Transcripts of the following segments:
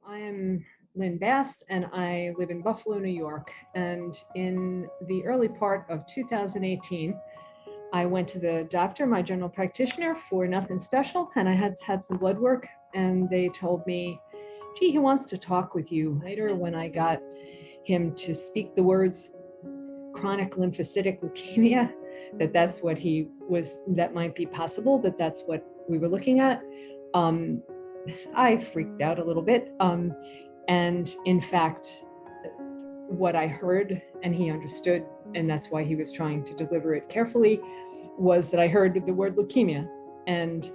I am Lynn Bass, and I live in Buffalo, New York. And in the early part of 2018, I went to the doctor, my general practitioner, for nothing special. And I had some blood work, and they told me, gee, he wants to talk with you. Later, when I got him to speak the words chronic lymphocytic leukemia, that's what he was, that might be possible, that's what we were looking at. I freaked out a little bit. And in fact, what I heard, and he understood, and that's why he was trying to deliver it carefully, was that I heard the word leukemia. And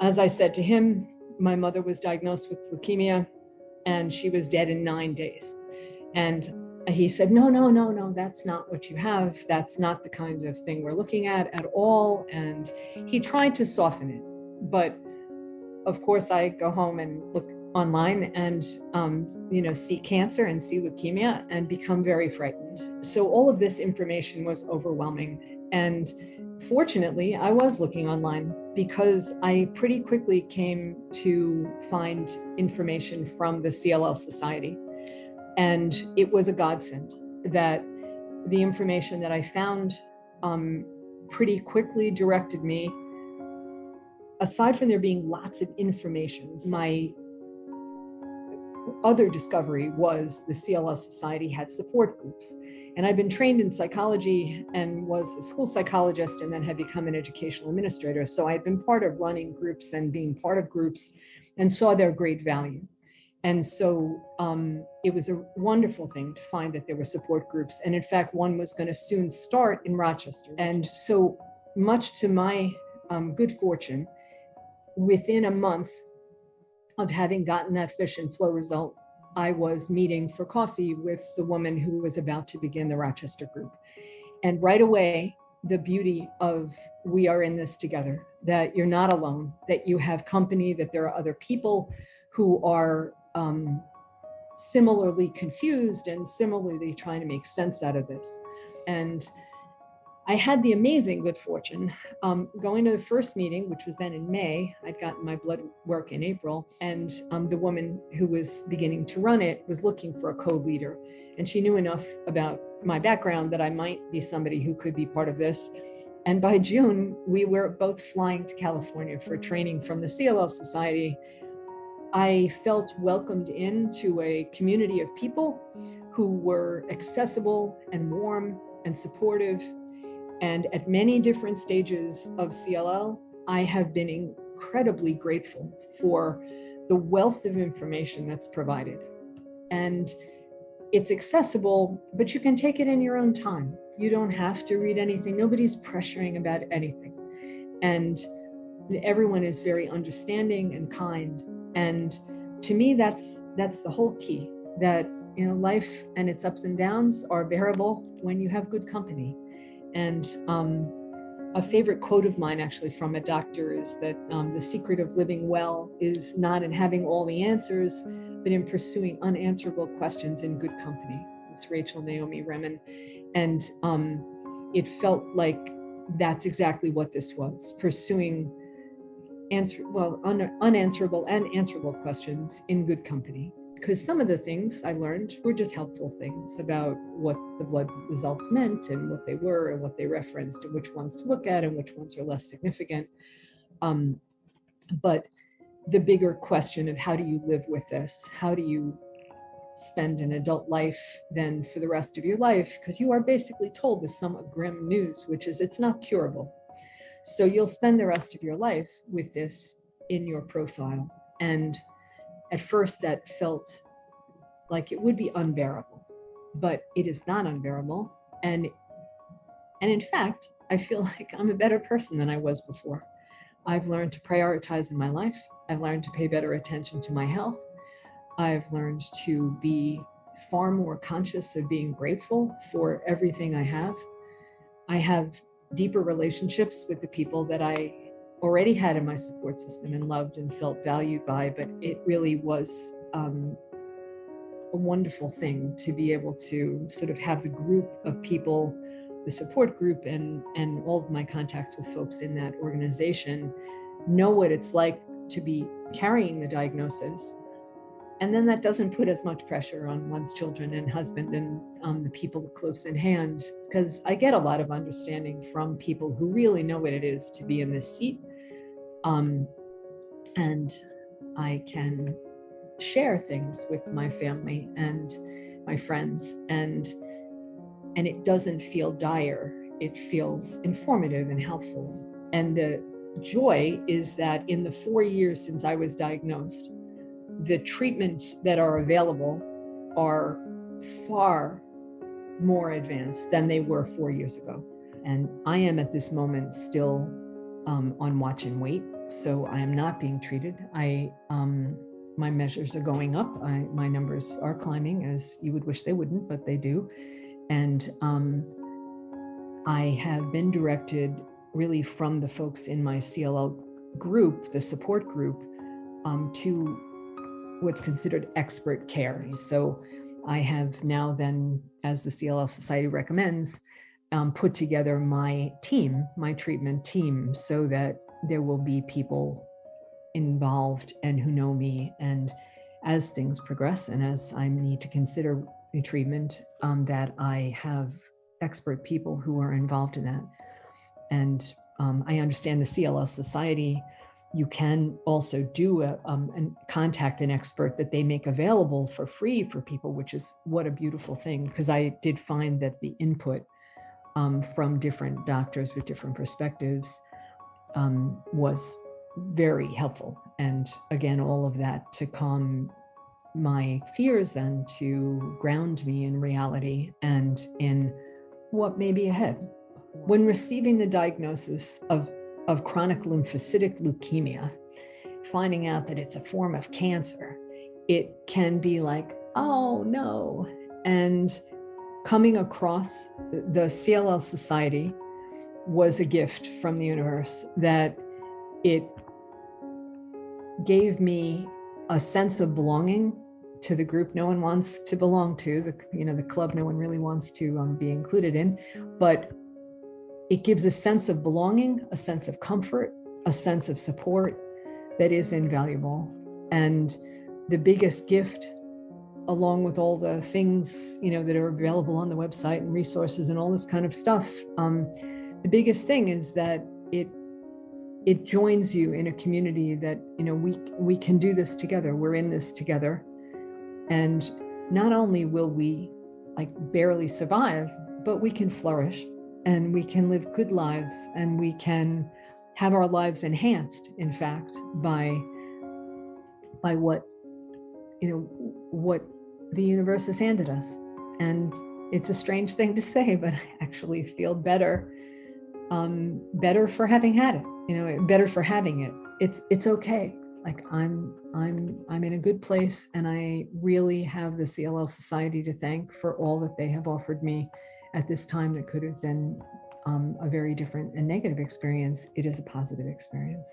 as I said to him, my mother was diagnosed with leukemia and she was dead in 9 days. And he said, no, that's not what you have. That's not the kind of thing we're looking at all. And he tried to soften it. But of course, I go home and look online and, see cancer and see leukemia and become very frightened. So all of this information was overwhelming. And fortunately, I was looking online because I pretty quickly came to find information from the CLL Society. And it was a godsend that the information that I found pretty quickly directed me. Aside from there being lots of information, my other discovery was the CLL Society had support groups. And I've been trained in psychology and was a school psychologist and then had become an educational administrator. So I had been part of running groups and being part of groups and saw their great value. And so it was a wonderful thing to find that there were support groups. And in fact, one was going to soon start in Rochester. And so much to my good fortune, within a month of having gotten that fish and flow result, I was meeting for coffee with the woman who was about to begin the Rochester group. And right away, the beauty of we are in this together, that you're not alone, that you have company, that there are other people who are similarly confused and similarly trying to make sense out of this. And I had the amazing good fortune going to the first meeting, which was then in May. I'd gotten my blood work in April, and the woman who was beginning to run it was looking for a co-leader. And she knew enough about my background that I might be somebody who could be part of this. And by June, we were both flying to California for training from the CLL Society. I felt welcomed into a community of people who were accessible and warm and supportive. And at many different stages of CLL, I have been incredibly grateful for the wealth of information that's provided. And it's accessible, but you can take it in your own time. You don't have to read anything. Nobody's pressuring about anything. And everyone is very understanding and kind. And to me, that's the whole key, that life and its ups and downs are bearable when you have good company. And a favorite quote of mine actually from a doctor is that the secret of living well is not in having all the answers, but in pursuing unanswerable questions in good company. It's Rachel Naomi Remen. And it felt like that's exactly what this was, pursuing unanswerable and answerable questions in good company. Because some of the things I learned were just helpful things about what the blood results meant and what they were and what they referenced and which ones to look at and which ones are less significant. But the bigger question of how do you live with this? How do you spend an adult life then for the rest of your life? Because you are basically told this somewhat grim news, which is it's not curable. So you'll spend the rest of your life with this in your profile. And at first, that felt like it would be unbearable, but it is not unbearable. And in fact, I feel like I'm a better person than I was before. I've learned to prioritize in my life. I've learned to pay better attention to my health. I've learned to be far more conscious of being grateful for everything I have. I have deeper relationships with the people that I already had in my support system and loved and felt valued by, but it really was a wonderful thing to be able to sort of have the group of people, the support group and all of my contacts with folks in that organization know what it's like to be carrying the diagnosis And then that doesn't put as much pressure on one's children and husband and the people close in hand, because I get a lot of understanding from people who really know what it is to be in this seat. And I can share things with my family and my friends, and it doesn't feel dire. It feels informative and helpful. And the joy is that in the 4 years since I was diagnosed, the treatments that are available are far more advanced than they were 4 years ago. And I am at this moment still on watch and wait. So I am not being treated. My measures are going up. My numbers are climbing, as you would wish they wouldn't, but they do. And I have been directed really from the folks in my CLL group, the support group, to what's considered expert care. So I have now then, as the CLL Society recommends, put together my team, my treatment team, so that there will be people involved and who know me. And as things progress and as I need to consider the treatment, that I have expert people who are involved in that. And I understand the CLL Society, you can also do and contact an expert that they make available for free for people, which is what a beautiful thing, because I did find that the input from different doctors with different perspectives was very helpful. And again, all of that to calm my fears and to ground me in reality and in what may be ahead. When receiving the diagnosis of chronic lymphocytic leukemia, finding out that it's a form of cancer, it can be like, oh no. And coming across the CLL Society was a gift from the universe, that it gave me a sense of belonging to the group no one wants to belong to, the club no one really wants to be included in, but it gives a sense of belonging, a sense of comfort, a sense of support that is invaluable. And the biggest gift, along with all the things, that are available on the website and resources and all this kind of stuff, the biggest thing is that it joins you in a community that, we can do this together. We're in this together. And not only will we barely survive, but we can flourish and we can live good lives, and we can have our lives enhanced, in fact, by what the universe has handed us. And it's a strange thing to say, but I actually feel better for having had it, better for having it. It's okay. I'm in a good place, and I really have the CLL Society to thank for all that they have offered me at this time that could have been a very different and negative experience. It is a positive experience.